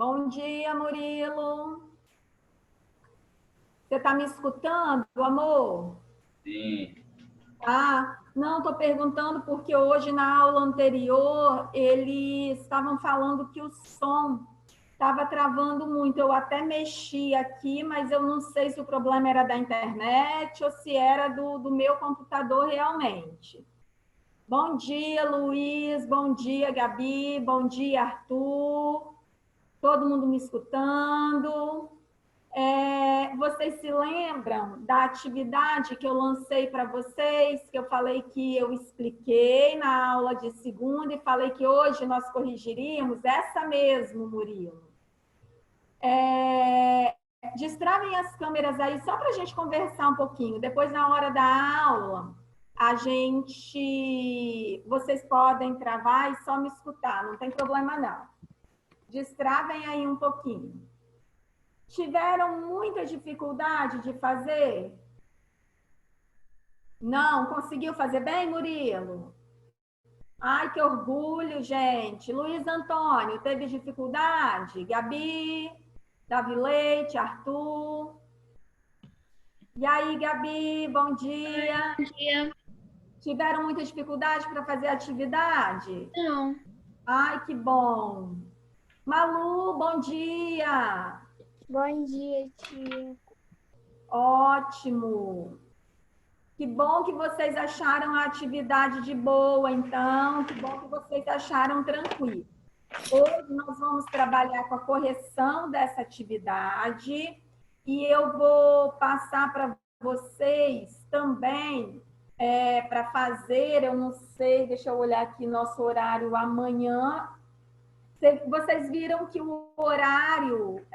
Bom dia, Murilo. Você está me escutando, amor? Sim. Ah, não, estou perguntando porque hoje na aula anterior eles estavam falando que o som estava travando muito. Eu até mexi aqui, mas eu não sei se o problema era da internet ou se era do meu computador realmente. Bom dia, Luiz. Bom dia, Gabi. Bom dia, Arthur. Todo mundo me escutando? Vocês se lembram da atividade que eu lancei para vocês, que eu falei que eu expliquei na aula de segunda e falei que hoje nós corrigiríamos? Essa mesmo, Murilo. Destravem as câmeras aí só para a gente conversar um pouquinho. Depois, na hora da aula, vocês podem travar e só me escutar, não tem problema não. Destravem aí um pouquinho. Tiveram muita dificuldade de fazer? Não, conseguiu fazer bem, Murilo? Ai, que orgulho, gente. Luiz Antônio, teve dificuldade? Gabi, Davi Leite, Arthur. E aí, Gabi, bom dia. Bom dia. Tiveram muita dificuldade para fazer a atividade? Não. Ai, que bom. Malu, bom dia. Bom dia, tia. Ótimo. Que bom que vocês acharam a atividade de boa, então. Que bom que vocês acharam tranquilo. Hoje nós vamos trabalhar com a correção dessa atividade e eu vou passar para vocês também para fazer, eu não sei, deixa eu olhar aqui nosso horário amanhã. Vocês viram que o horário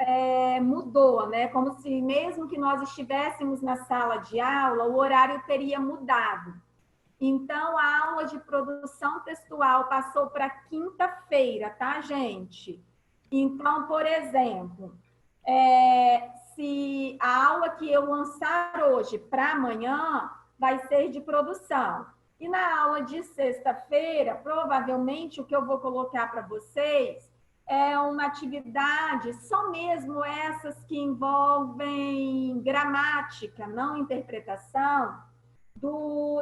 mudou, né? Como se mesmo que nós estivéssemos na sala de aula, o horário teria mudado. Então, a aula de produção textual passou para quinta-feira, tá, gente? Então, por exemplo, se a aula que eu lançar hoje para amanhã vai ser de produção. E na aula de sexta-feira, provavelmente o que eu vou colocar para vocês é uma atividade, só mesmo essas que envolvem gramática, não interpretação,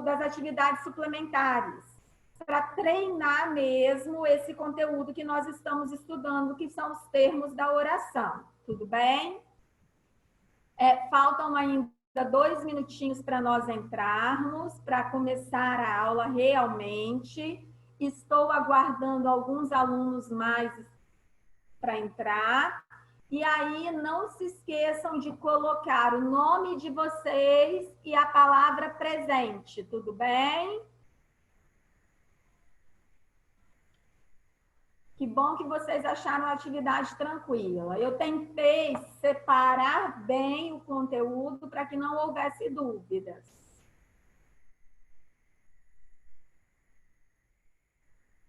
das atividades suplementares, para treinar mesmo esse conteúdo que nós estamos estudando, que são os termos da oração. Tudo bem? Faltam ainda 2 minutinhos para nós entrarmos, para começar a aula realmente. Estou aguardando alguns alunos mais para entrar. E aí, não se esqueçam de colocar o nome de vocês e a palavra presente, tudo bem? Que bom que vocês acharam a atividade tranquila. Eu tentei separar bem o conteúdo para que não houvesse dúvidas.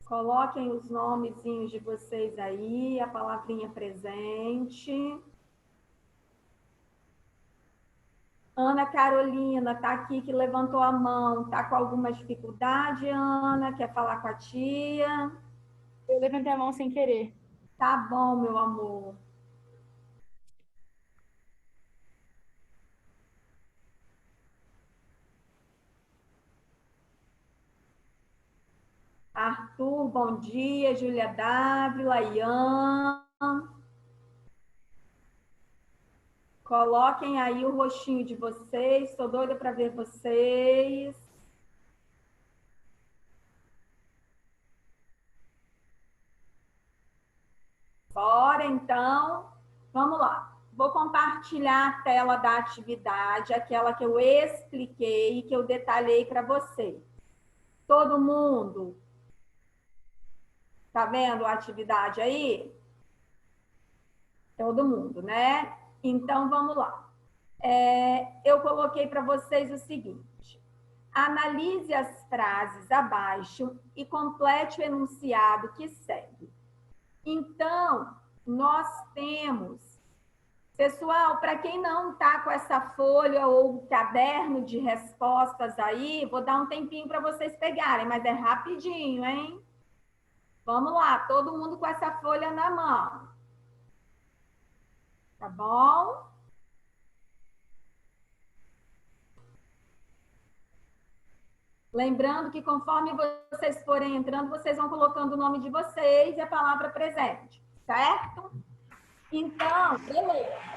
Coloquem os nomezinhos de vocês aí, a palavrinha presente. Ana Carolina está aqui, que levantou a mão. Está com alguma dificuldade, Ana? Quer falar com a tia? Eu levantei a mão sem querer. Tá bom, meu amor. Arthur, bom dia. Júlia Dávila, Ian. Coloquem aí o rostinho de vocês. Estou doida para ver vocês. Bora, então. Vamos lá. Vou compartilhar a tela da atividade, aquela que eu expliquei, que eu detalhei para vocês. Todo mundo tá vendo a atividade aí? Todo mundo, né? Então, vamos lá. Eu coloquei para vocês o seguinte. Analise as frases abaixo e complete o enunciado que segue. Então, nós temos... Pessoal, para quem não está com essa folha ou caderno de respostas aí, vou dar um tempinho para vocês pegarem, mas é rapidinho, hein? Vamos lá, todo mundo com essa folha na mão. Tá bom? Lembrando que conforme vocês forem entrando, vocês vão colocando o nome de vocês e a palavra presente, certo? Então, beleza.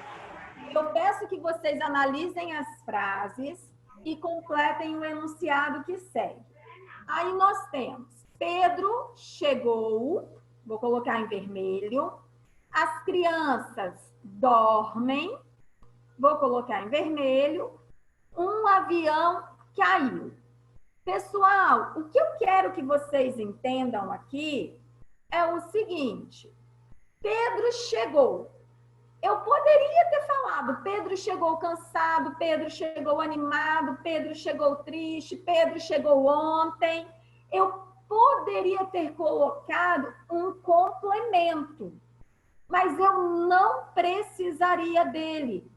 Eu peço que vocês analisem as frases e completem o enunciado que segue. Aí nós temos: Pedro chegou, vou colocar em vermelho. As crianças dormem, vou colocar em vermelho. Um avião caiu. Pessoal, o que eu quero que vocês entendam aqui é o seguinte: Pedro chegou. Eu poderia ter falado, Pedro chegou cansado, Pedro chegou animado, Pedro chegou triste, Pedro chegou ontem. Eu poderia ter colocado um complemento, mas eu não precisaria dele.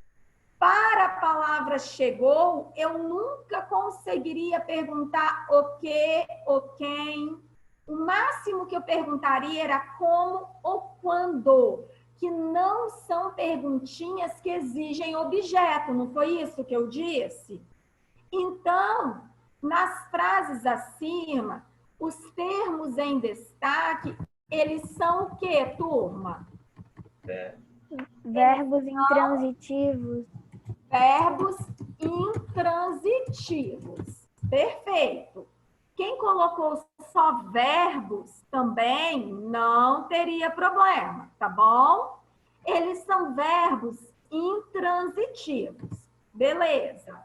Para a palavra chegou, eu nunca conseguiria perguntar o que, o quem. O máximo que eu perguntaria era como ou quando, que não são perguntinhas que exigem objeto, não foi isso que eu disse? Então, nas frases acima, os termos em destaque, eles são o quê, turma? Verbos intransitivos. Verbos intransitivos. Perfeito. Quem colocou só verbos também não teria problema, tá bom? Eles são verbos intransitivos. Beleza.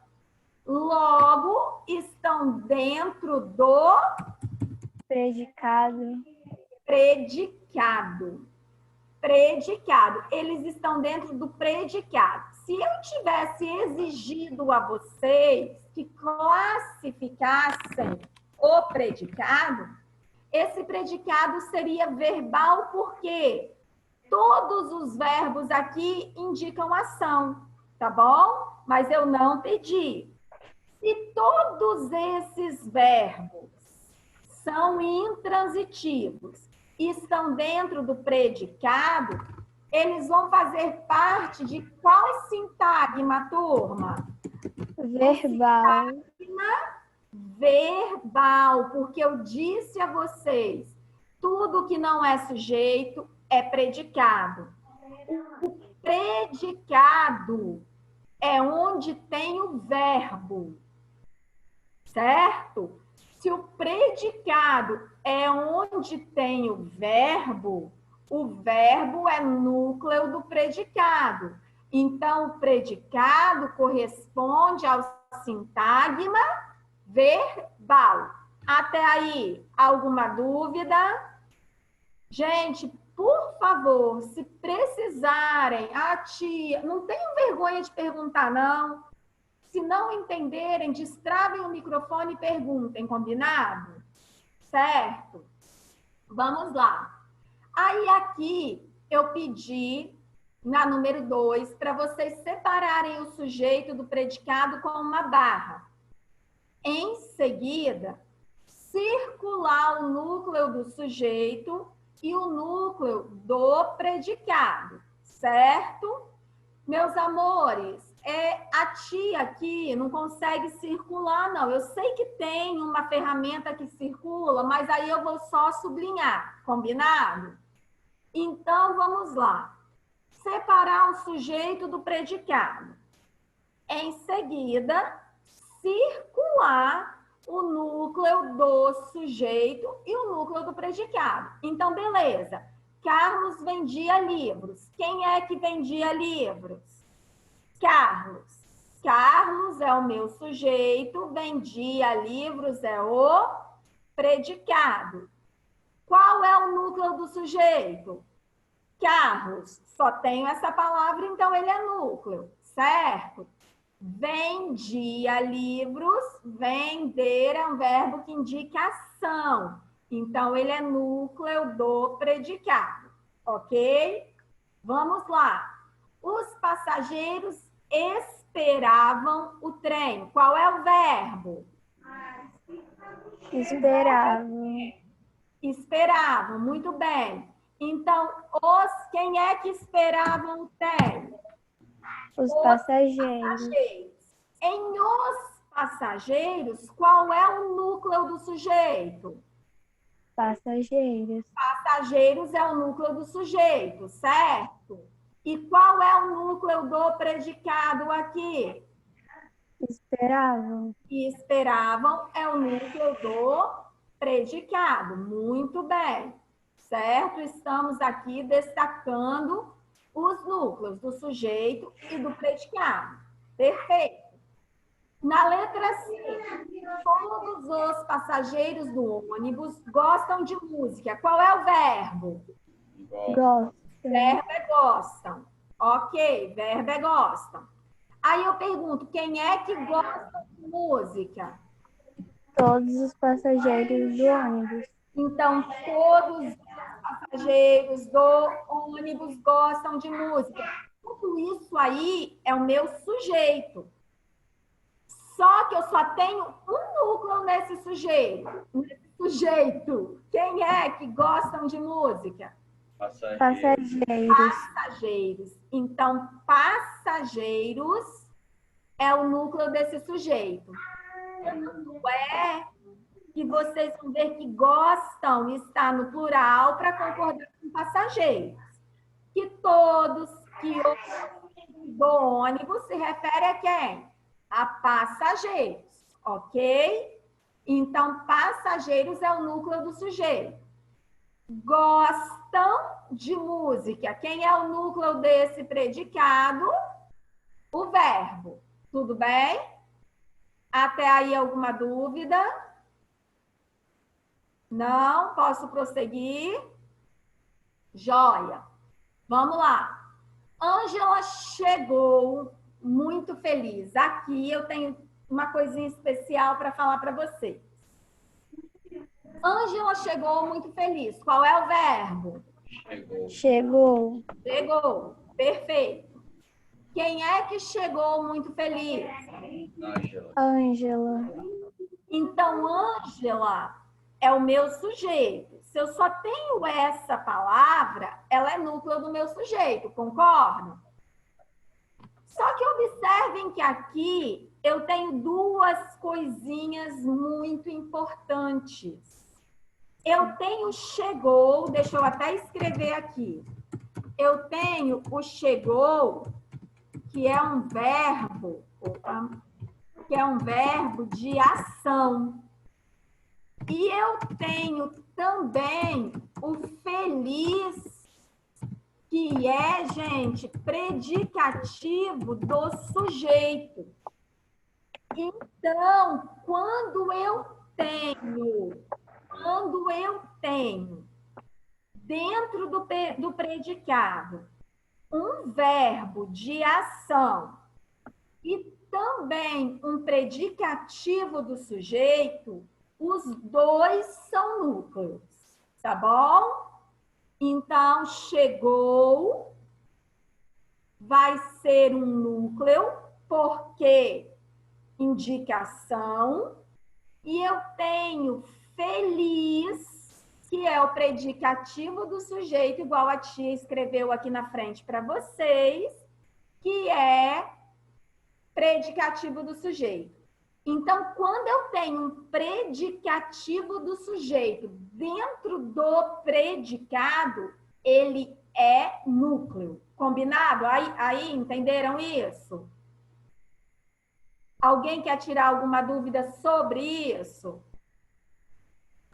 Logo, estão dentro do Predicado. predicado. Predicado. Eles estão dentro do predicado. Se eu tivesse exigido a vocês que classificassem o predicado, esse predicado seria verbal porque todos os verbos aqui indicam ação, tá bom? Mas eu não pedi. Se todos esses verbos são intransitivos e estão dentro do predicado, eles vão fazer parte de qual sintagma, turma? Verbal. Verbal, porque eu disse a vocês, tudo que não é sujeito é predicado. O predicado é onde tem o verbo, certo? Se o predicado é onde tem o verbo é núcleo do predicado. Então, o predicado corresponde ao sintagma verbal. Até aí, alguma dúvida? Gente, por favor, se precisarem, tia, não tenham vergonha de perguntar, não. Se não entenderem, destravem o microfone e perguntem, combinado? Certo? Vamos lá. Aí aqui eu pedi, na número 2, para vocês separarem o sujeito do predicado com uma barra. Em seguida, circular o núcleo do sujeito e o núcleo do predicado, certo? Meus amores, a tia aqui não consegue circular, não. Eu sei que tem uma ferramenta que circula, mas aí eu vou só sublinhar, combinado? Então, vamos lá. Separar o sujeito do predicado. Em seguida, circular o núcleo do sujeito e o núcleo do predicado. Então, beleza. Carlos vendia livros. Quem é que vendia livros? Carlos. Carlos é o meu sujeito, vendia livros é o predicado. Qual é o núcleo do sujeito? Carlos. Só tenho essa palavra, então ele é núcleo, certo? Vendia livros, vender é um verbo que indica ação. Então, ele é núcleo do predicado, ok? Vamos lá. Os passageiros esperavam o trem. Qual é o verbo? Esperavam. Esperavam, muito bem. Então, quem é que esperavam o trem? Os passageiros. Em os passageiros, qual é o núcleo do sujeito? Passageiros. Passageiros é o núcleo do sujeito, certo? E qual é o núcleo do predicado aqui? Esperavam. E esperavam é o núcleo do predicado. Muito bem, certo? Estamos aqui destacando os núcleos do sujeito e do predicado. Perfeito. Na letra C, todos os passageiros do ônibus gostam de música. Qual é o verbo? Gostam. Verbo é gostam. Ok, verbo é gostam. Aí eu pergunto, quem é que gosta de música? Todos os passageiros do ônibus. Então, todos os passageiros do ônibus gostam de música. Tudo isso aí é o meu sujeito. Só que eu só tenho um núcleo nesse sujeito. Quem é que gostam de música? Passageiros. Então, passageiros é o núcleo desse sujeito. Tanto é que vocês vão ver que gostam está no plural para concordar com passageiros. Que todos que do ônibus se refere a quem? A passageiros, ok? Então, passageiros é o núcleo do sujeito. Gostam de música. Quem é o núcleo desse predicado? O verbo. Tudo bem? Até aí alguma dúvida? Não? Posso prosseguir? Joia. Vamos lá. Ângela chegou muito feliz. Aqui eu tenho uma coisinha especial para falar para vocês. Ângela chegou muito feliz. Qual é o verbo? Chegou. Chegou. Perfeito. Quem é que chegou muito feliz? Ângela. Então, Ângela é o meu sujeito. Se eu só tenho essa palavra, ela é núcleo do meu sujeito, concordam? Só que observem que aqui eu tenho duas coisinhas muito importantes. Eu tenho chegou, deixa eu até escrever aqui. Eu tenho o chegou, que é um verbo, de ação. E eu tenho também o feliz, que é, gente, predicativo do sujeito. Então, quando eu tenho dentro do predicado um verbo de ação e também um predicativo do sujeito, os dois são núcleos, tá bom? Então, chegou vai ser um núcleo, porque indicação, e eu tenho feliz, que é o predicativo do sujeito, igual a tia escreveu aqui na frente para vocês, que é predicativo do sujeito. Então, quando eu tenho um predicativo do sujeito dentro do predicado, ele é núcleo. Combinado? Aí entenderam isso? Alguém quer tirar alguma dúvida sobre isso?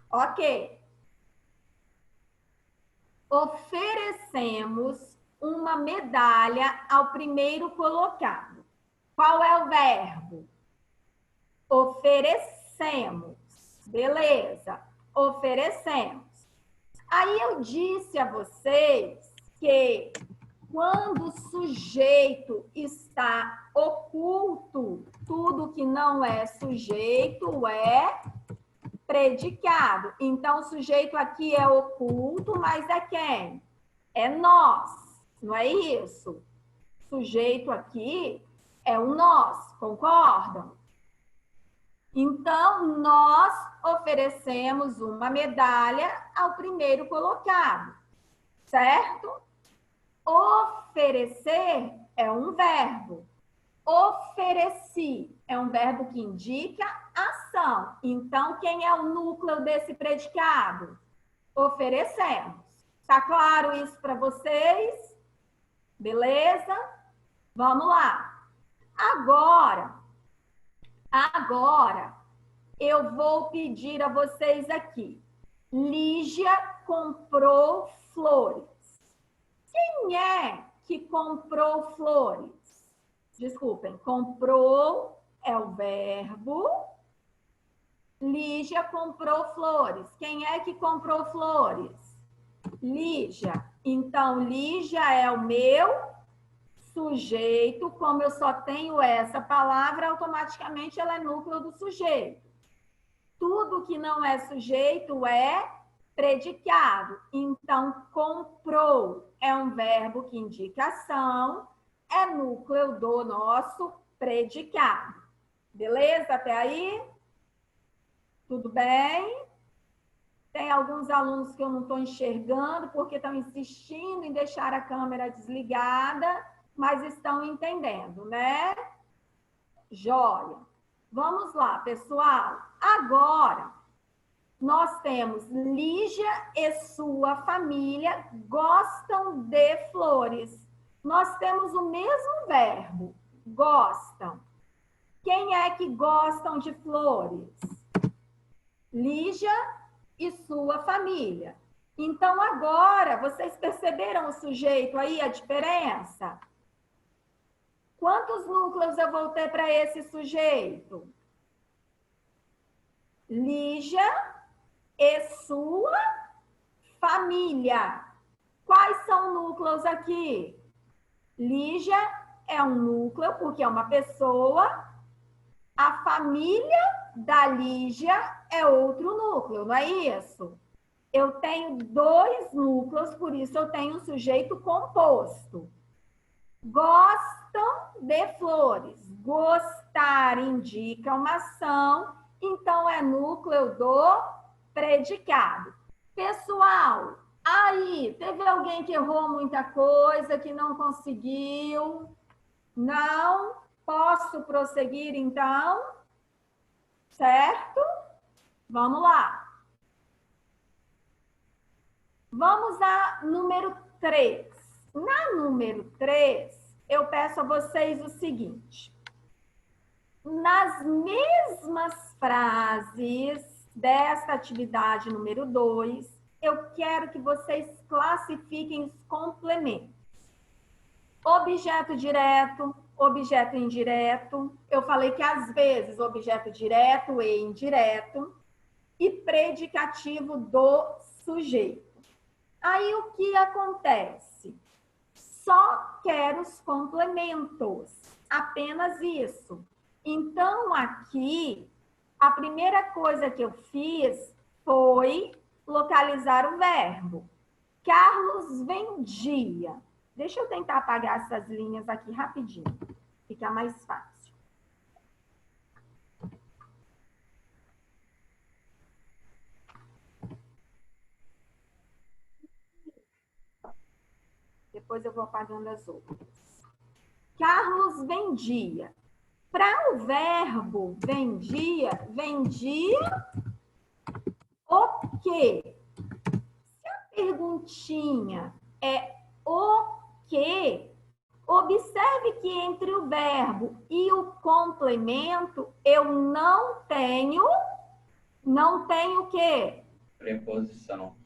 Ok. Oferecemos uma medalha ao primeiro colocado. Qual é o verbo? Oferecemos. Beleza. Oferecemos. Aí eu disse a vocês que quando o sujeito está oculto, tudo que não é sujeito é predicado. Então, o sujeito aqui é oculto, mas é quem? É nós, não é isso? Sujeito aqui é o nós, concordam? Então, nós oferecemos uma medalha ao primeiro colocado. certo? Oferecer é um verbo. Ofereci é um verbo que indica ação. Então, quem é o núcleo desse predicado? Oferecemos. Tá claro isso para vocês? Beleza? Vamos lá. Agora, eu vou pedir a vocês aqui. Lígia comprou flores. Quem é que comprou flores? Desculpem, comprou é o verbo. Lígia comprou flores. Quem é que comprou flores? Lígia. Então, Lígia é o meu sujeito. Como eu só tenho essa palavra, automaticamente ela é núcleo do sujeito. Tudo que não é sujeito é predicado. Então, comprou é um verbo que indica ação, é núcleo do nosso predicado. Beleza? Até aí? Tudo bem? Tem alguns alunos que eu não estou enxergando porque estão insistindo em deixar a câmera desligada, mas estão entendendo, né? Joia. Vamos lá, pessoal. Agora, nós temos Lígia e sua família gostam de flores. Nós temos o mesmo verbo, gostam. Quem é que gostam de flores? Lígia e sua família. Então, agora, vocês perceberam o sujeito aí, a diferença? Quantos núcleos eu vou ter para esse sujeito? Lígia e sua família. Quais são núcleos aqui? Lígia é um núcleo, porque é uma pessoa. A família da Lígia é outro núcleo, não é isso? Eu tenho dois núcleos, por isso eu tenho um sujeito composto. Gostam de flores. Gostar indica uma ação, então é núcleo do predicado. Pessoal, aí, teve alguém que errou muita coisa, que não conseguiu? Não? Posso prosseguir, então? Certo? Vamos lá. Vamos a número 3. Na número 3, eu peço a vocês o seguinte. Nas mesmas frases desta atividade número 2, eu quero que vocês classifiquem os complementos. Objeto direto, objeto indireto. Eu falei que às vezes objeto direto e indireto. E predicativo do sujeito. Aí o que acontece? Só quero os complementos. Apenas isso. Então, aqui, a primeira coisa que eu fiz foi localizar o verbo. Carlos vendia. Deixa eu tentar apagar essas linhas aqui rapidinho. Fica mais fácil. Depois eu vou apagando as outras. Carlos vendia. Para o verbo vendia, vendia o quê? Se a perguntinha é o quê, observe que entre o verbo e o complemento eu não tenho o quê? Preposição.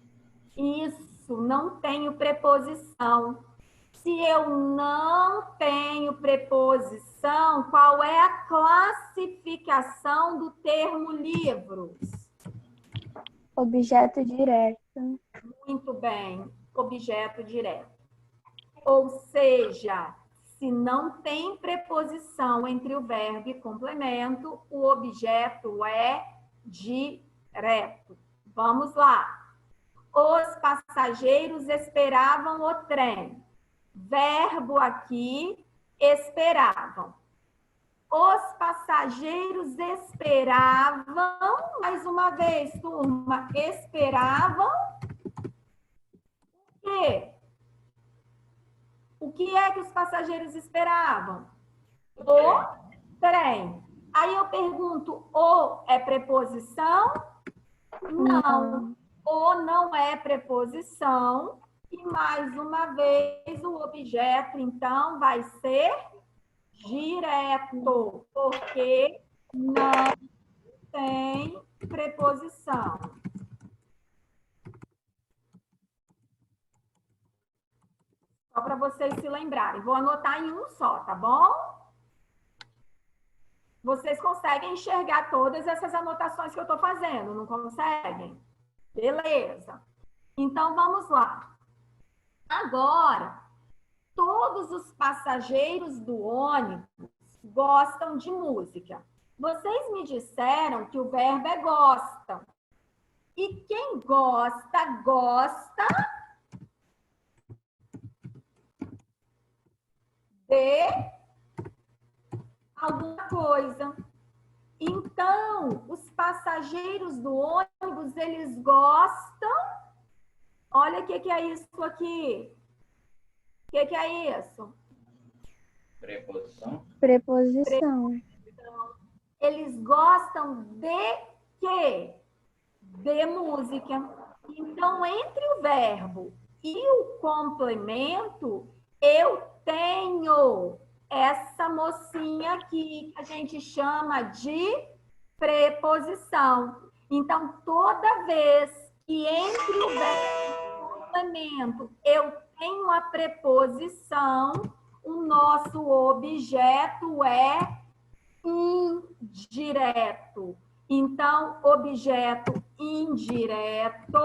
Isso, não tenho preposição. Se eu não tenho preposição, qual é a classificação do termo livros? Objeto direto. Muito bem, objeto direto. Ou seja, se não tem preposição entre o verbo e complemento, o objeto é direto. Vamos lá. Os passageiros esperavam o trem. Verbo aqui, esperavam. Os passageiros esperavam, mais uma vez, turma, esperavam o quê? que é que os passageiros esperavam? O trem. Aí eu pergunto, o é preposição? Não. O não é preposição. E mais uma vez, o objeto, então, vai ser direto, porque não tem preposição. Só para vocês se lembrarem. Vou anotar em um só, tá bom? Vocês conseguem enxergar todas essas anotações que eu estou fazendo, não conseguem? Beleza. Então, vamos lá. Agora, todos os passageiros do ônibus gostam de música. Vocês me disseram que o verbo é gosta. E quem gosta, gosta de alguma coisa. Então, os passageiros do ônibus, eles gostam. Olha o que é isso aqui. O que é isso? Preposição. Preposição. Eles gostam de quê? De música. Então, entre o verbo e o complemento, eu tenho essa mocinha aqui, que a gente chama de preposição. Então, toda vez que entre o verbo e o complemento eu tenho a preposição, o nosso objeto é indireto. Então, objeto indireto,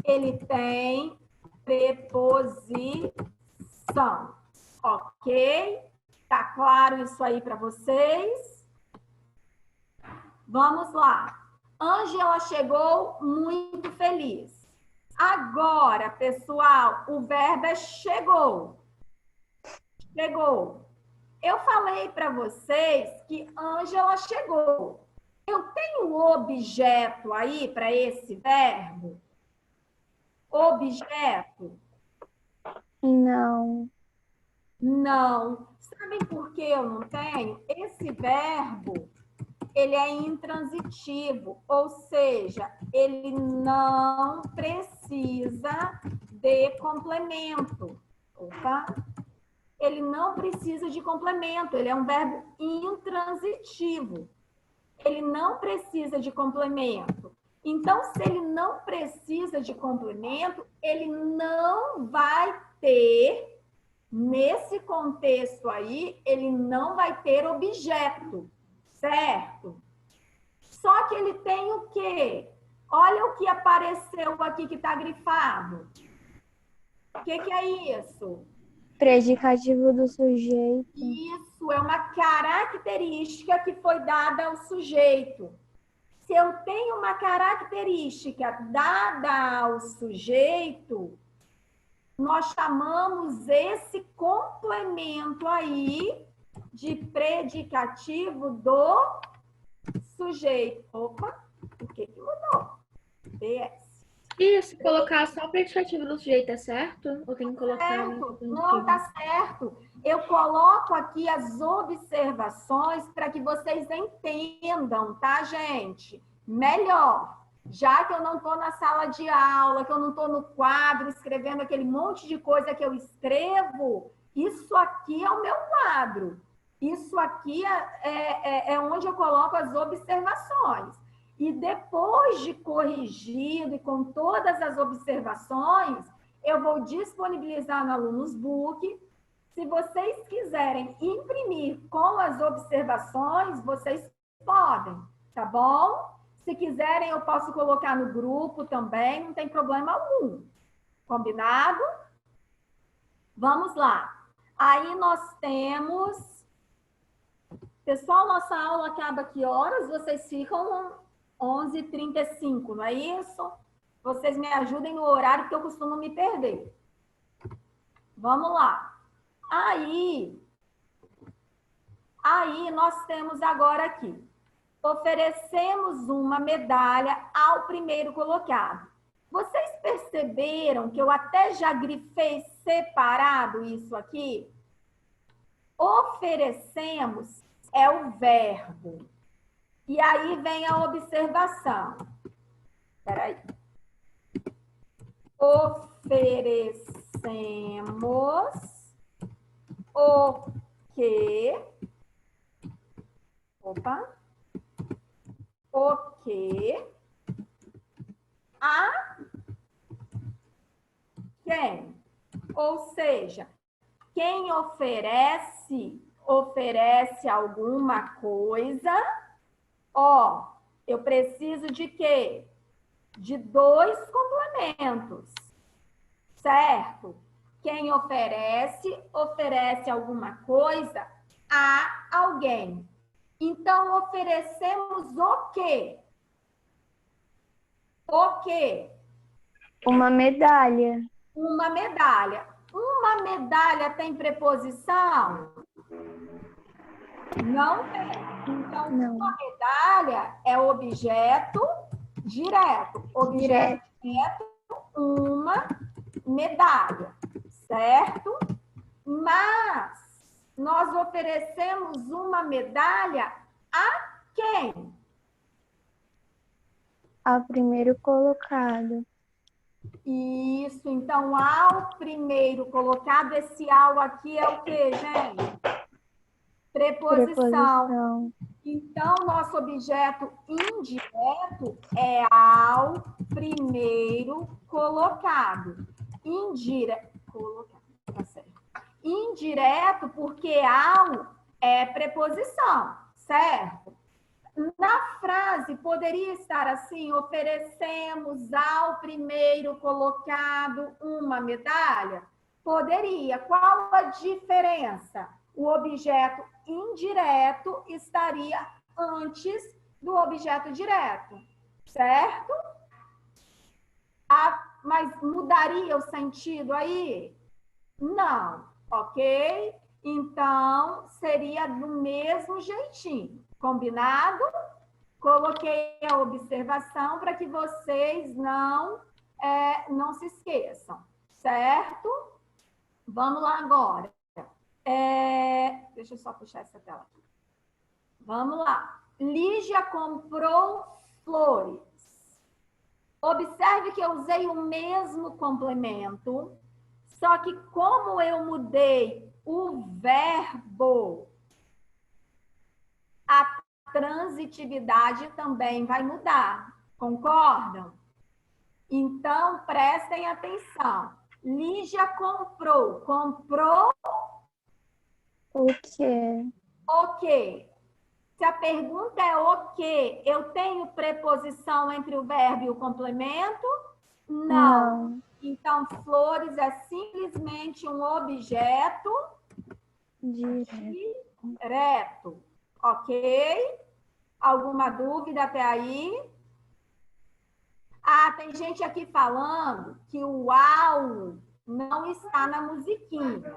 ele tem preposição. Ok? Tá claro isso aí para vocês? Vamos lá. Ângela chegou muito feliz. Agora, pessoal, o verbo é chegou. Chegou. Eu falei para vocês que Ângela chegou. Eu tenho objeto aí para esse verbo? Objeto? Não. Não. Sabem por que eu não tenho? Esse verbo, ele é intransitivo, ou seja, ele não precisa de complemento. Opa! Ele não precisa de complemento, ele é um verbo intransitivo. Ele não precisa de complemento. Então, se ele não precisa de complemento, ele não vai ter, nesse contexto aí, ele não vai ter objeto, certo? Só que ele tem o quê? Olha o que apareceu aqui que está grifado. O que é isso? Predicativo do sujeito. Isso é uma característica que foi dada ao sujeito. Se eu tenho uma característica dada ao sujeito, nós chamamos esse complemento aí de predicativo do sujeito. Opa, o que mudou? BS. E se colocar só o predicativo do sujeito, é certo? Ou tem que colocar... Certo. Não, tá certo. Eu coloco aqui as observações para que vocês entendam, tá, gente? Melhor. Já que eu não estou na sala de aula, que eu não estou no quadro escrevendo aquele monte de coisa que eu escrevo, isso aqui é o meu quadro. Isso aqui é onde eu coloco as observações. E depois de corrigido e com todas as observações, eu vou disponibilizar no Alunos Book. Se vocês quiserem imprimir com as observações, vocês podem, tá bom? Se quiserem, eu posso colocar no grupo também, não tem problema algum. Combinado? Vamos lá. Aí nós temos... Pessoal, nossa aula acaba que horas? Vocês ficam 11h35, não é isso? Vocês me ajudem no horário que eu costumo me perder. Vamos lá. Aí nós temos agora aqui. Oferecemos uma medalha ao primeiro colocado. Vocês percebem perceberam que eu até já grifei separado isso aqui? Oferecemos é o verbo. E aí vem a observação. Espera aí. Oferecemos o que... Opa. O que a quem? Ou seja, quem oferece alguma coisa. Ó, eu preciso de quê? De 2 complementos, certo? Quem oferece alguma coisa a alguém. Então, oferecemos o quê? O quê? Uma medalha. Uma medalha. Uma medalha tem preposição? Não tem. Então, Não. uma medalha é objeto direto. Objeto direto, uma medalha, certo? Mas nós oferecemos uma medalha a quem? Ao primeiro colocado. Isso, então, ao primeiro colocado, esse ao aqui é o quê, gente? Preposição. Então, nosso objeto indireto é ao primeiro colocado. Tá certo. Indireto, porque ao é preposição, certo? Na frase, poderia estar assim: oferecemos ao primeiro colocado uma medalha? Poderia. Qual a diferença? O objeto indireto estaria antes do objeto direto, certo? Mas mudaria o sentido aí? Não, ok? Então, seria do mesmo jeitinho. Combinado? Coloquei a observação para que vocês não se esqueçam, certo? Vamos lá agora. Deixa eu só puxar essa tela aqui. Vamos lá. Lígia comprou flores. Observe que eu usei o mesmo complemento, só que como eu mudei o verbo, a transitividade também vai mudar. Concordam? Então, prestem atenção. Lígia comprou. Comprou o quê? o quê? Se a pergunta é o quê, eu tenho preposição entre o verbo e o complemento? Não. Então, flores é simplesmente um objeto direto. Ok? Alguma dúvida até aí? Ah, tem gente aqui falando que o ao não está na musiquinha.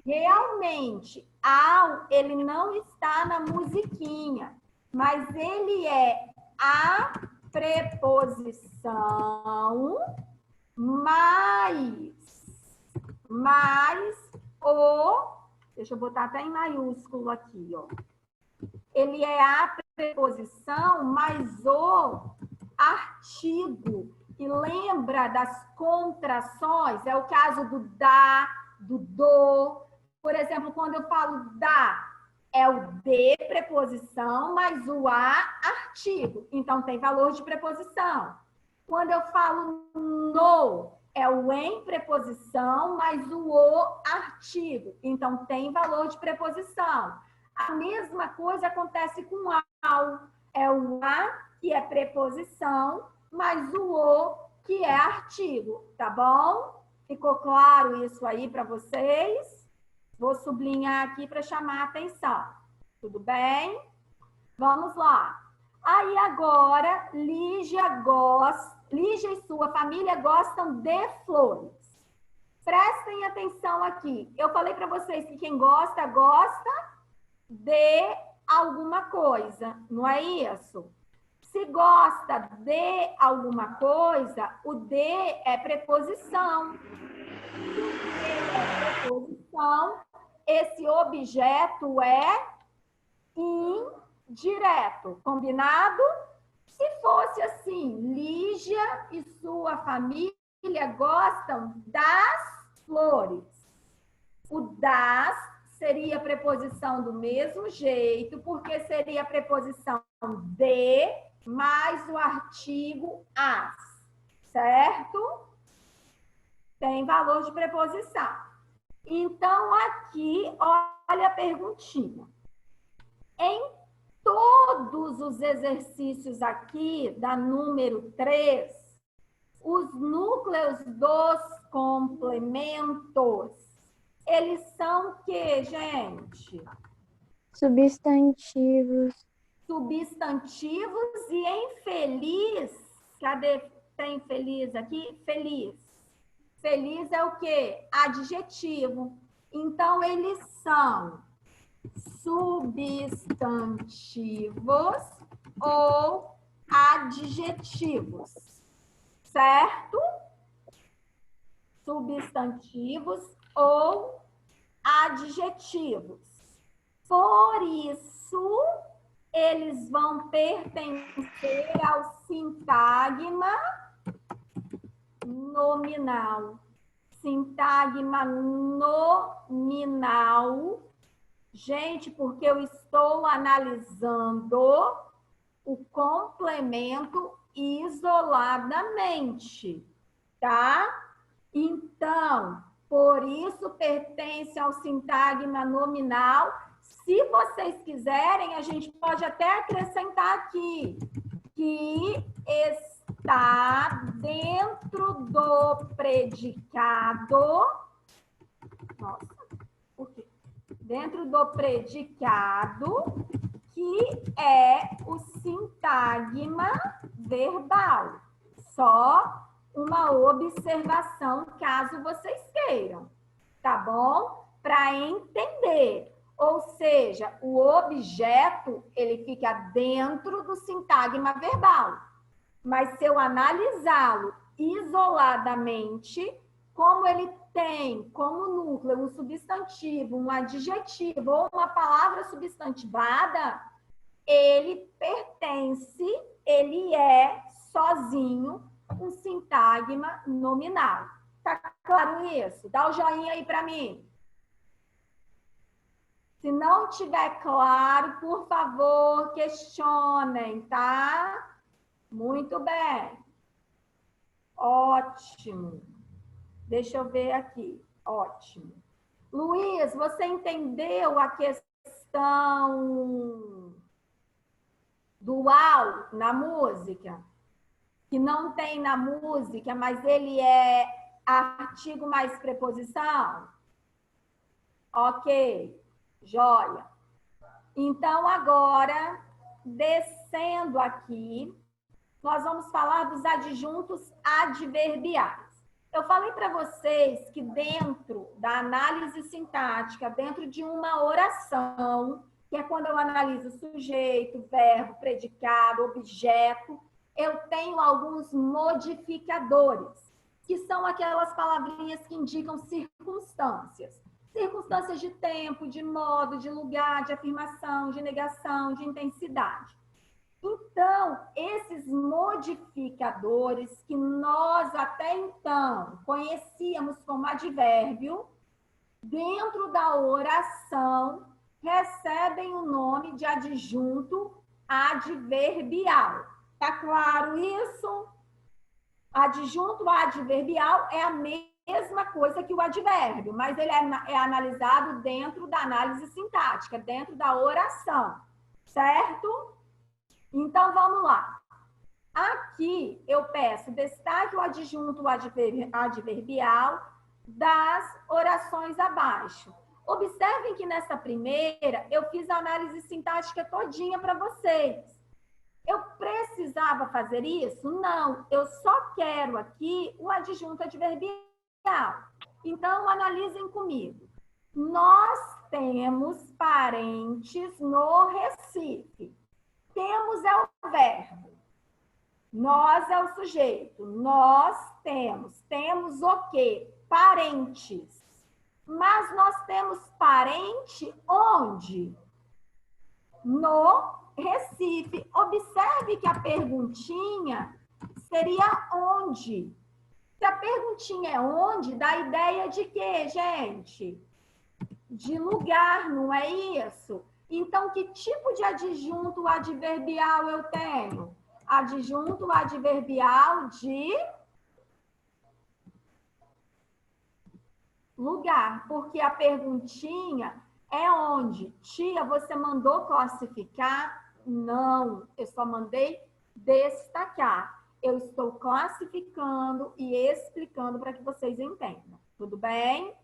Realmente, ao, ele não está na musiquinha, mas ele é a preposição mais o... Deixa eu botar até em maiúsculo aqui, ó. Ele é a preposição mais o artigo. E lembra das contrações? É o caso do da, do do. Por exemplo, quando eu falo da, é o de preposição mais o a artigo. Então, tem valor de preposição. Quando eu falo no, é o em preposição mais o artigo. Então, tem valor de preposição. A mesma coisa acontece com ao. É o a, que é preposição, mais o que é artigo. Tá bom? Ficou claro isso aí para vocês? Vou sublinhar aqui para chamar a atenção. Tudo bem? Vamos lá. Aí agora, Lígia e sua família gostam de flores. Prestem atenção aqui. Eu falei para vocês que quem gosta, gosta de alguma coisa. Não é isso? Se gosta de alguma coisa, o de é preposição. Se o de é preposição, esse objeto é indireto. Combinado? Se fosse assim, Lígia e sua família gostam das flores. O das seria preposição do mesmo jeito, porque seria a preposição de mais o artigo as, certo? Tem valor de preposição. Então, aqui, olha a perguntinha. Em todos os exercícios aqui, da número 3, os núcleos dos complementos, eles são o que, gente? Substantivos. Substantivos e em feliz, cadê? Tem feliz aqui? Feliz. Feliz é o quê? Adjetivo. Então, eles são substantivos ou adjetivos, certo? Substantivos ou adjetivos. Por isso, eles vão pertencer ao sintagma nominal. Sintagma nominal. Gente, porque eu estou analisando o complemento isoladamente, tá? Então, por isso pertence ao sintagma nominal. Se vocês quiserem, a gente pode até acrescentar aqui que está dentro do predicado. Nossa, por quê? Dentro do predicado, que é o sintagma verbal. Só uma observação, caso vocês queiram, tá bom? Para entender. Ou seja, o objeto, ele fica dentro do sintagma verbal. Mas se eu analisá-lo isoladamente, como ele tem como núcleo um substantivo, um adjetivo ou uma palavra substantivada, ele pertence, ele é sozinho um sintagma nominal. Tá claro isso? Dá o joinha aí para mim. Se não tiver claro, por favor, questionem, tá? Muito bem. Ótimo. Deixa eu ver aqui. Ótimo. Luiz, você entendeu a questão dual na música? Que não tem na música, mas ele é artigo mais preposição? Ok. Joia. Então, agora, descendo aqui, nós vamos falar dos adjuntos adverbiais. Eu falei para vocês que dentro da análise sintática, dentro de uma oração, que é quando eu analiso sujeito, verbo, predicado, objeto, eu tenho alguns modificadores, que são aquelas palavrinhas que indicam circunstâncias. Circunstâncias de tempo, de modo, de lugar, de afirmação, de negação, de intensidade. Então, esses modificadores que nós até então conhecíamos como advérbio, dentro da oração, recebem o nome de adjunto adverbial. Tá claro isso? Adjunto adverbial é a mesma coisa que o advérbio, mas ele é analisado dentro da análise sintática, dentro da oração, certo? Então, vamos lá. Aqui, eu peço destaque o adjunto adverbial das orações abaixo. Observem que nessa primeira, eu fiz a análise sintática todinha para vocês. Eu precisava fazer isso? Não, eu só quero aqui o adjunto adverbial. Então, analisem comigo. Nós temos parentes no Recife. Temos é o verbo. Nós é o sujeito. Nós temos. Temos o quê? Parentes. Mas nós temos parente onde? No Recife. Observe que a perguntinha seria onde? Se a perguntinha é onde, dá ideia de quê, gente? De lugar, não é isso? Então, que tipo de adjunto adverbial eu tenho? Adjunto adverbial de lugar, porque a perguntinha é onde? Tia, você mandou classificar? Não, eu só mandei destacar. Eu estou classificando e explicando para que vocês entendam. Tudo bem?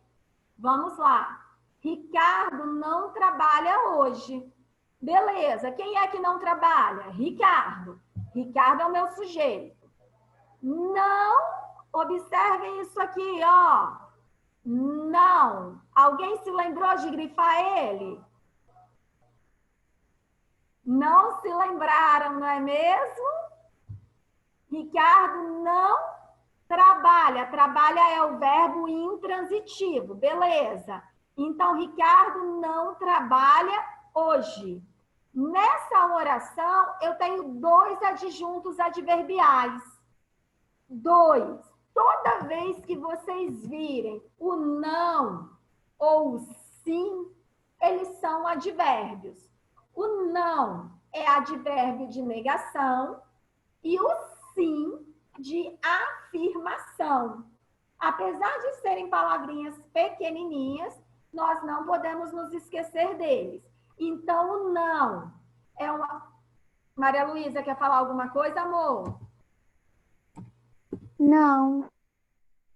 Vamos lá. Ricardo não trabalha hoje. Beleza. Quem é que não trabalha? Ricardo. Ricardo é o meu sujeito. Não. Observem isso aqui, ó. Não. Alguém se lembrou de grifar ele? Não se lembraram, não é mesmo? Ricardo não trabalha. Trabalha é o verbo intransitivo. Beleza. Então, Ricardo não trabalha hoje. Nessa oração, eu tenho 2 adjuntos adverbiais. 2. Toda vez que vocês virem o não ou o sim, eles são advérbios. O não é advérbio de negação e o sim de afirmação. Apesar de serem palavrinhas pequenininhas, nós não podemos nos esquecer deles. Então, o não é uma... Maria Luísa, quer falar alguma coisa, amor? Não.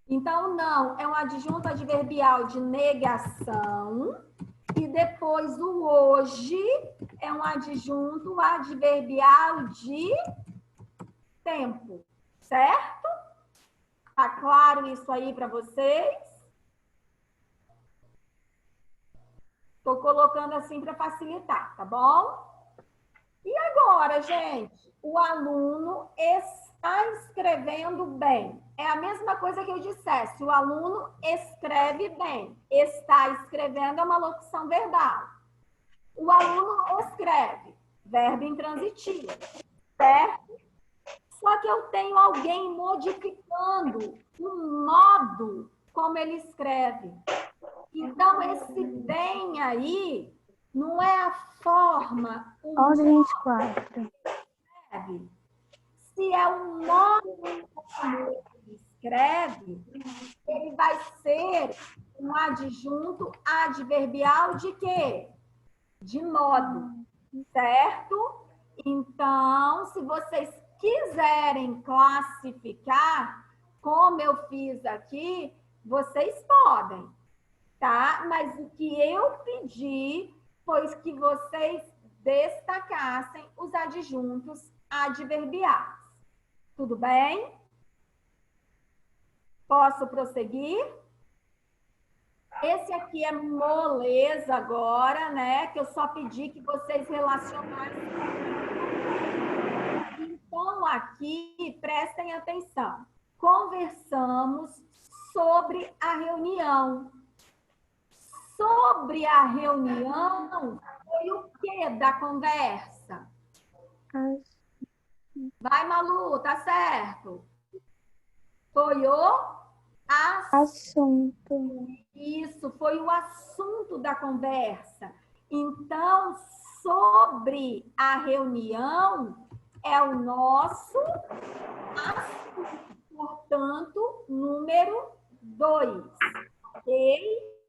Então, não é um adjunto adverbial de negação e depois o hoje é um adjunto adverbial de tempo, certo? Tá claro isso aí para vocês? Estou colocando assim para facilitar, tá bom? E agora, gente, o aluno está escrevendo bem. É a mesma coisa que eu dissesse, o aluno escreve bem. Está escrevendo é uma locução verbal. O aluno escreve, verbo intransitivo, certo? Só que eu tenho alguém modificando o modo como ele escreve. Então, esse bem aí não é a forma, o 11h24. escreve. Se é o modo como ele escreve, ele vai ser um adjunto adverbial de quê? De modo, certo? Então, se vocês quiserem classificar, como eu fiz aqui, vocês podem, tá? Mas o que eu pedi foi que vocês destacassem os adjuntos adverbiais. Tudo bem? Posso prosseguir? Esse aqui é moleza agora, né? Que eu só pedi que vocês relacionassem. Então, aqui, prestem atenção. Conversamos sobre a reunião. Sobre a reunião, foi o que da conversa? Vai, Malu, tá certo? Foi o Assunto. Isso, foi o assunto da conversa. Então, sobre a reunião é o nosso assunto, portanto, número 2. Ok?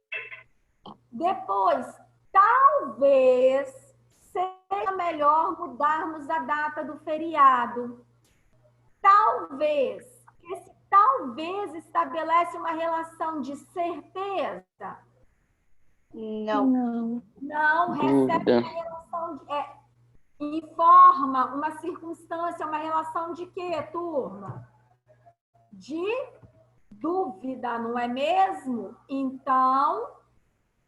Depois, talvez seja melhor mudarmos a data do feriado. Talvez. Esse talvez estabelece uma relação de certeza? Não. Não, recebe uma relação de... informa uma circunstância, uma relação de quê, turma? De dúvida, não é mesmo? Então,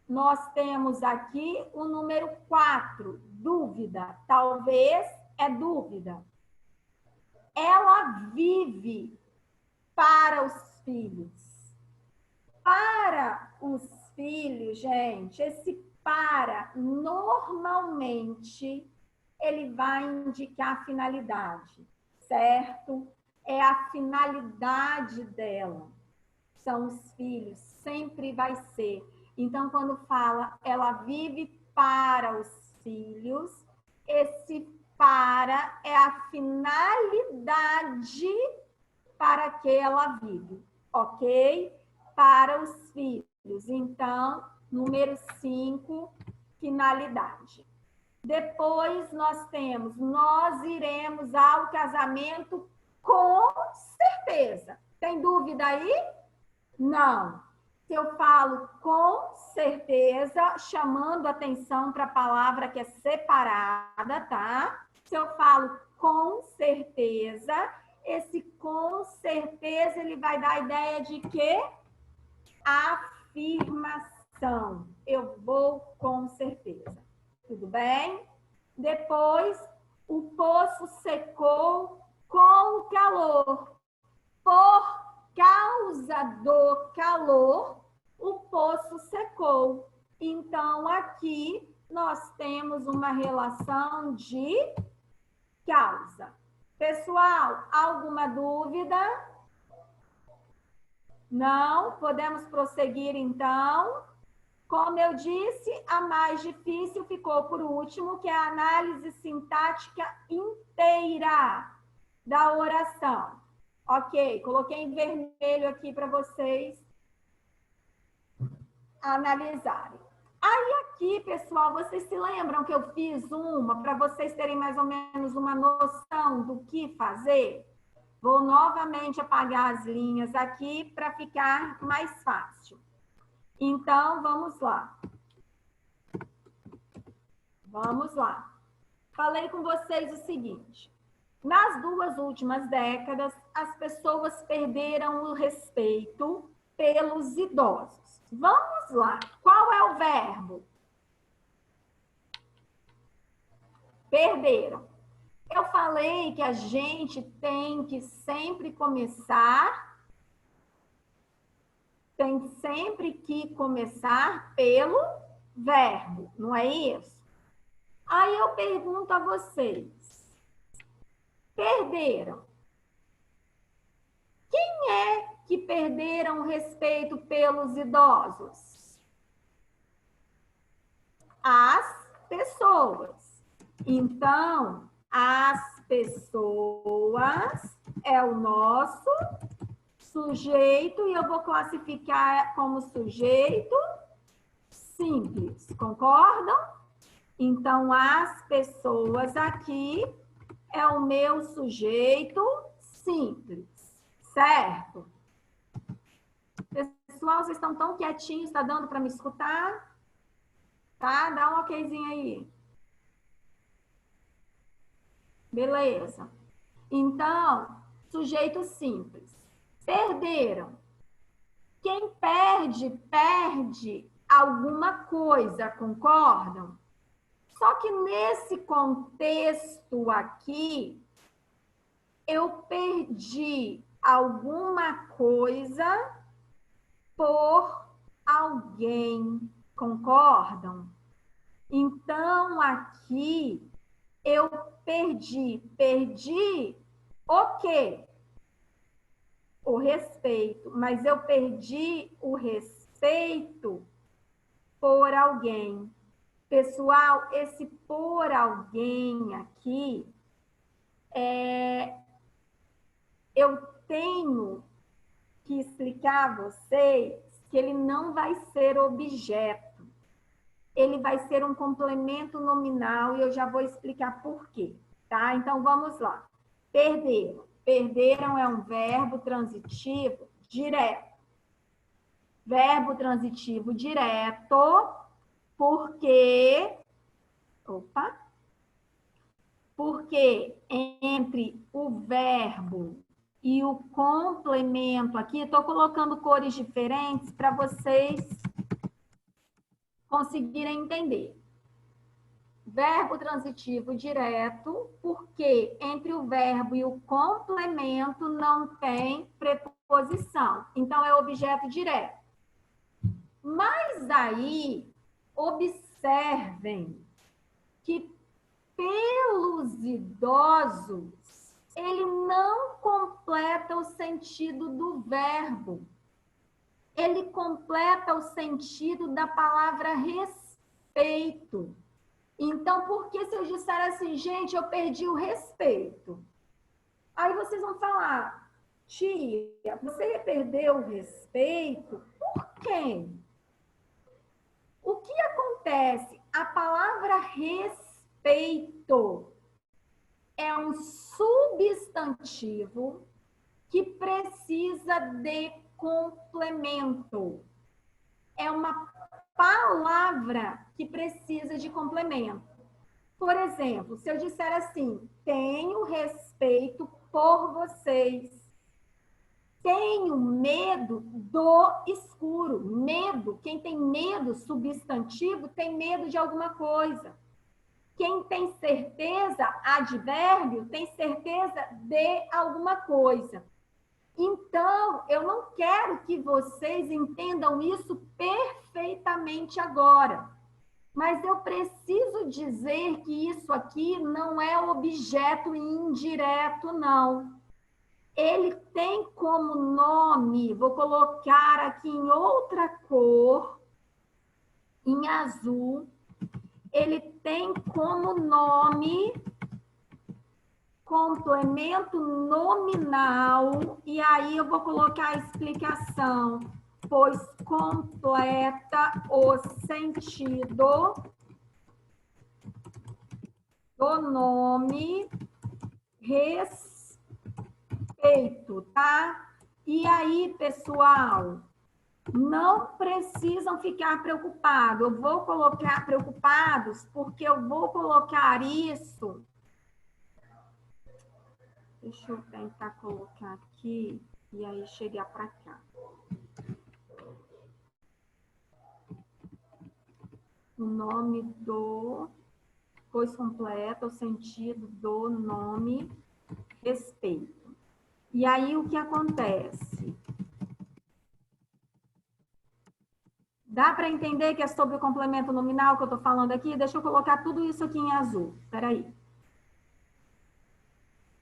nós temos aqui o número 4, dúvida. Talvez é dúvida. ela vive para os filhos. Para os filhos, gente, esse para, normalmente, ele vai indicar a finalidade, certo? É a finalidade dela. São os filhos, sempre vai ser. Então, quando fala, ela vive para os filhos, esse para é a finalidade para que ela vive, ok? Para os filhos. Então, número 5, finalidade. Depois nós temos, nós iremos ao casamento com certeza. Tem dúvida aí? Não. Se eu falo com certeza, chamando atenção para a palavra que é separada, tá? Se eu falo com certeza, esse com certeza ele vai dar a ideia de quê? Afirmação. Eu vou com certeza. Tudo bem? Depois, o poço secou com o calor. Por causa do calor, o poço secou. Então, aqui nós temos uma relação de causa. Pessoal, alguma dúvida? Não? Podemos prosseguir, então? Como eu disse, a mais difícil ficou por último, que é a análise sintática inteira da oração. Ok, coloquei em vermelho aqui para vocês analisarem. Aí aqui, pessoal, vocês se lembram que eu fiz uma para vocês terem mais ou menos uma noção do que fazer? Vou novamente apagar as linhas aqui para ficar mais fácil. Então, vamos lá. Vamos lá. Falei com vocês o seguinte. Nas 2 últimas décadas, as pessoas perderam o respeito pelos idosos. Vamos lá. Qual é o verbo? Perderam. Eu falei que a gente tem que sempre começar pelo verbo, não é isso? Aí eu pergunto a vocês. Perderam. Quem é que perderam o respeito pelos idosos? As pessoas. Então, as pessoas é o nosso sujeito e eu vou classificar como sujeito simples. Concordam? Então, as pessoas aqui é o meu sujeito simples, certo? Pessoal, vocês estão tão quietinhos, está dando para me escutar? Tá? Dá um okzinho aí. Beleza. Então, sujeito simples. Perderam. Quem perde, perde alguma coisa, concordam? Só que nesse contexto aqui, eu perdi alguma coisa por alguém, concordam? Então, aqui, eu perdi. Perdi o quê? O respeito. Mas eu perdi o respeito por alguém. Pessoal, esse por alguém aqui, eu tenho que explicar a vocês que ele não vai ser objeto. Ele vai ser um complemento nominal e eu já vou explicar por quê, tá? Então, vamos lá. Perderam. Perderam é um verbo transitivo direto. Verbo transitivo direto, porque entre o verbo e o complemento aqui, estou colocando cores diferentes para vocês conseguirem entender. verbo transitivo direto, porque entre o verbo e o complemento não tem preposição. Então, é objeto direto. Mas aí, observem que pelos idosos, ele não completa o sentido do verbo. Ele completa o sentido da palavra respeito. Então, por que se eu disser assim, gente, eu perdi o respeito? Aí vocês vão falar, tia, você perdeu o respeito por quem? O que acontece? A palavra respeito é um substantivo que precisa de complemento. É uma palavra que precisa de complemento. Por exemplo, se eu disser assim, tenho respeito por vocês. Tenho medo do escuro. Medo, quem tem medo, substantivo, tem medo de alguma coisa. Quem tem certeza, advérbio, tem certeza de alguma coisa. Então, eu não quero que vocês entendam isso perfeitamente agora. Mas eu preciso dizer que isso aqui não é objeto indireto, não. Ele tem como nome, vou colocar aqui em outra cor, em azul, ele tem como nome complemento nominal, e aí eu vou colocar a explicação, pois completa o sentido do nome respeito, tá? E aí, pessoal, não precisam ficar preocupados. Eu vou colocar preocupados porque eu vou colocar isso. Deixa eu tentar colocar aqui e aí chegar para cá. O nome do, pois completa o sentido do nome respeito. E aí o que acontece? Dá para entender que é sobre o complemento nominal que eu estou falando aqui? Deixa eu colocar tudo isso aqui em azul. Espera aí.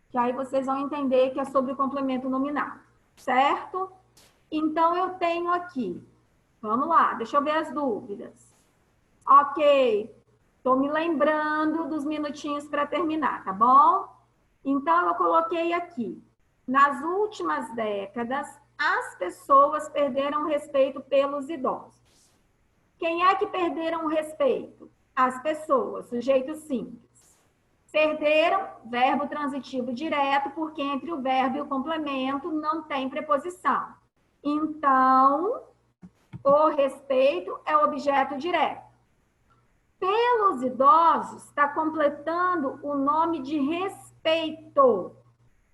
Que aí vocês vão entender que é sobre o complemento nominal, certo? Então, eu tenho aqui. Vamos lá, deixa eu ver as dúvidas. Ok, estou me lembrando dos minutinhos para terminar, tá bom? Então, eu coloquei aqui. Nas últimas décadas, as pessoas perderam o respeito pelos idosos. Quem é que perderam o respeito? As pessoas, sujeito simples. Perderam verbo transitivo direto, porque entre o verbo e o complemento não tem preposição. Então, o respeito é objeto direto. Pelos idosos, está completando o nome de respeito.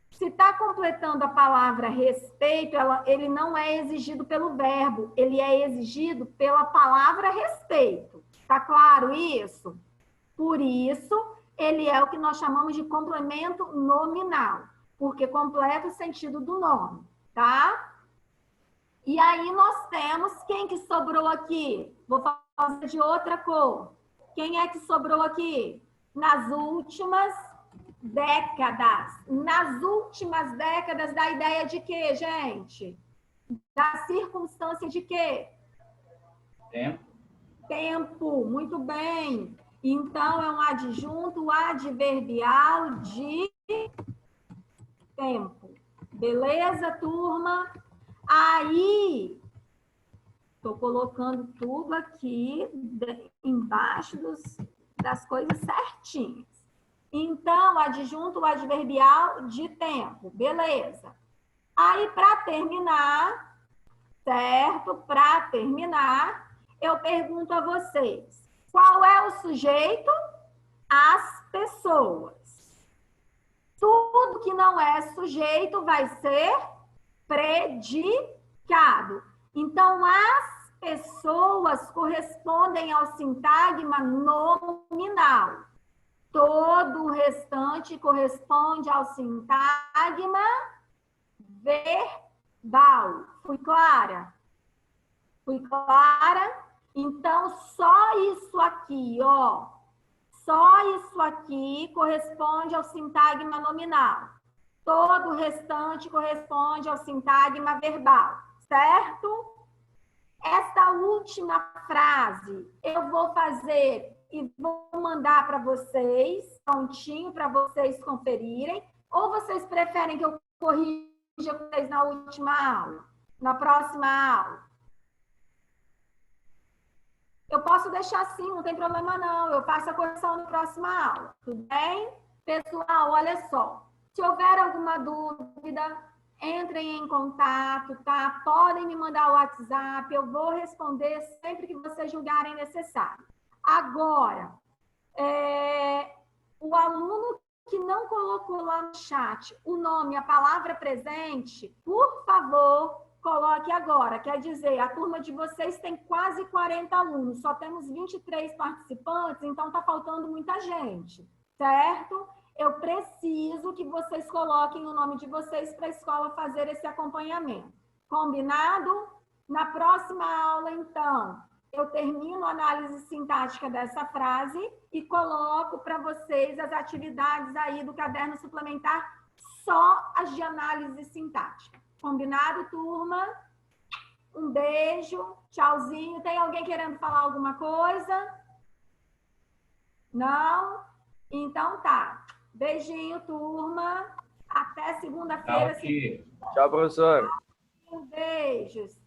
Se está completando a palavra respeito, ele não é exigido pelo verbo, ele é exigido pela palavra respeito. Está claro isso? Por isso, ele é o que nós chamamos de complemento nominal, porque completa o sentido do nome, tá? E aí nós temos, quem que sobrou aqui? Vou fazer de outra cor. Quem é que sobrou aqui? Nas últimas décadas. Nas últimas décadas, da ideia de quê, gente? Da circunstância de quê? Tempo. Tempo, muito bem. Então, é um adjunto adverbial de tempo. Beleza, turma? Aí, estou colocando tudo aqui embaixo das coisas certinhas. Então, adjunto adverbial de tempo. Beleza. Aí, para terminar, certo? Para terminar, eu pergunto a vocês. Qual é o sujeito? As pessoas. Tudo que não é sujeito vai ser predicado. Então, as pessoas correspondem ao sintagma nominal. Todo o restante corresponde ao sintagma verbal. Fui clara? Fui clara? Então, só isso aqui, ó. Só isso aqui corresponde ao sintagma nominal. Todo o restante corresponde ao sintagma verbal, certo? Esta última frase eu vou fazer e vou mandar para vocês, prontinho, para vocês conferirem. Ou vocês preferem que eu corrija vocês na última aula, na próxima aula? Eu posso deixar assim, não tem problema não. Eu faço a correção na próxima aula, tudo bem? Pessoal, olha só. Se houver alguma dúvida, entrem em contato, tá? Podem me mandar o WhatsApp, eu vou responder sempre que vocês julgarem necessário. Agora, o aluno que não colocou lá no chat o nome, a palavra presente, por favor, coloque agora. Quer dizer, a turma de vocês tem quase 40 alunos, só temos 23 participantes, então está faltando muita gente, certo? Eu preciso que vocês coloquem o nome de vocês para a escola fazer esse acompanhamento. Combinado? Na próxima aula, então, eu termino a análise sintática dessa frase e coloco para vocês as atividades aí do caderno suplementar, só as de análise sintática. Combinado, turma? Um beijo, tchauzinho. Tem alguém querendo falar alguma coisa? Não? Então tá. Beijinho, turma. Até segunda-feira. Tchau, professor. Beijos.